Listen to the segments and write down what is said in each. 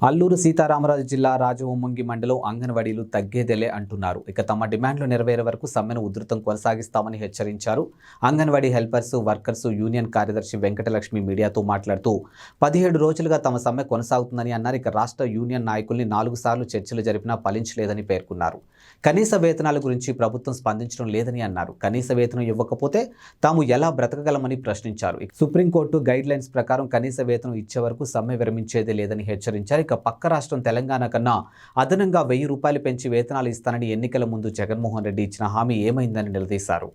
అల్లూరు సీతారామరాజు జిల్లా రాజవొమ్మంగి మండలం అంగన్వాడీలు తగ్గేదేలే అంటున్నారు. ఇక తమ డిమాండ్లు నెరవేరే వరకు సమ్మెను ఉధృతం కొనసాగిస్తామని హెచ్చరించారు. అంగన్వాడీ హెల్పర్స్ వర్కర్స్ యూనియన్ కార్యదర్శి వెంకటలక్ష్మి మీడియాతో మాట్లాడుతూ 17 రోజులుగా తమ సమ్మె కొనసాగుతుందని అన్నారు. ఇక రాష్ట్ర యూనియన్ నాయకుల్ని 4 సార్లు చర్చలు జరిపినా ఫలించలేదని పేర్కొన్నారు. కనీస వేతనాల గురించి ప్రభుత్వం స్పందించడం లేదని అన్నారు. కనీస వేతనం ఇవ్వకపోతే తాము ఎలా బ్రతకగలమని ప్రశ్నించారు. సుప్రీంకోర్టు గైడ్ లైన్స్ ప్రకారం కనీస వేతనం ఇచ్చే వరకు సమ్మె విరమించేదే లేదని హెచ్చరించారు. ఇక పక్క రాష్ట్రం తెలంగాణ కన్నా అదనంగా 1000 రూపాయలు పెంచి వేతనాలు ఇస్తానని ఎన్నికల ముందు జగన్మోహన్ రెడ్డి ఇచ్చిన హామీ ఏమైందని నిలదీశారు.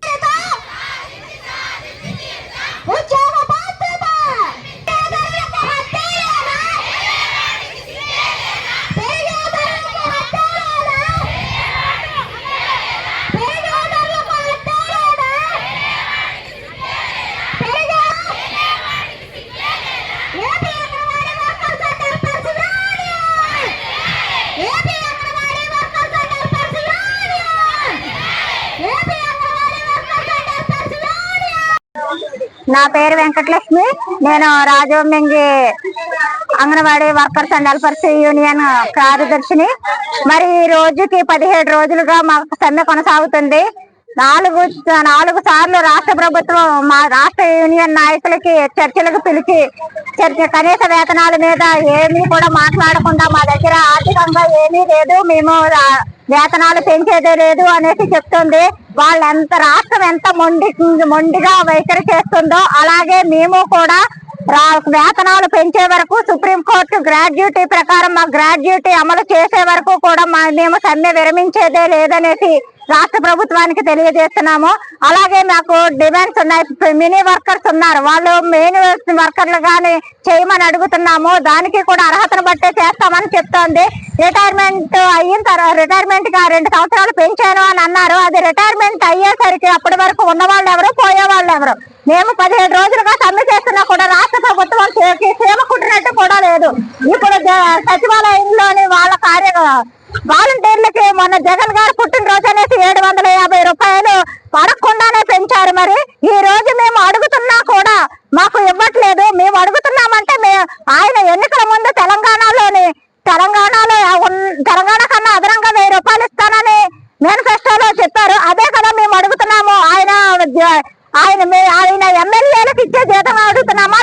నా పేరు వెంకటలక్ష్మి. నేను Rajavommangi Anganwadi workers and helpers union కార్యదర్శిని. మరి ఈ రోజుకి 17 రోజులుగా మాకు సమ్మె కొనసాగుతుంది. నాలుగు సార్లు రాష్ట్ర ప్రభుత్వం మా రాష్ట్ర యూనియన్ నాయకులకి చర్చలకు పిలిచి కనీస వేతనాల మీద ఏమీ కూడా మాట్లాడకుండా మా దగ్గర ఆర్థికంగా ఏమీ లేదు, మేము వేతనాలు పెంచేదే లేదు అనేసి చెప్తుంది. వాళ్ళెంత రాష్ట్రం ఎంత మొండిగా వైఖరి చేస్తుందో అలాగే మేము కూడా వేతనాలు పెంచే వరకు సుప్రీంకోర్టు గ్రాడ్యుటీ ప్రకారం మా గ్రాడ్యుటీ అమలు చేసే వరకు కూడా మేము సమ్మె విరమించేదే లేదనేసి రాష్ట్ర ప్రభుత్వానికి తెలియజేస్తున్నాము. అలాగే మాకు డిమాండ్స్ ఉన్నాయి. మినీ వర్కర్స్ ఉన్నారు, వాళ్ళు మెయిన్ వర్కర్లు గాని చేయమని అడుగుతున్నాము. దానికి కూడా అర్హతను బట్టే చేస్తామని చెప్తోంది. రిటైర్మెంట్ అయిన తర్వాత రిటైర్మెంట్ గా 2 సంవత్సరాలు పెంచాను అని అన్నారు. అది రిటైర్మెంట్ అయ్యేసరికి అప్పటి వరకు ఉన్న వాళ్ళు ఎవరు, పోయే వాళ్ళు ఎవరు? మేము 17 రోజులుగా సమ్మె చేస్తున్నా కూడా రాష్ట్ర ప్రభుత్వం సేమ కుట్టినట్టు కూడా లేదు. ఇప్పుడు సచివాలయంలోని వాళ్ళ వాలంటీర్లకి మొన్న జగన్ గారు పుట్టినరోజు అనేసి 750 రూపాయలు అడగకుండానే పెంచారు. మరి ఈ రోజు మేము అడుగుతున్నా కూడా మాకు ఇవ్వట్లేదు. మేము అడుగుతున్నామంటే ఆయన ఎన్నికల ముందు తెలంగాణ కన్నా అదనంగా 1000 రూపాయలు ఇస్తానని మేనిఫెస్టోలో చెప్పారు. అదే కదా మేము అడుగుతున్నాము. ఆయన ఎమ్మెల్యేలకు ఇచ్చే జీతం అడుగుతున్నామా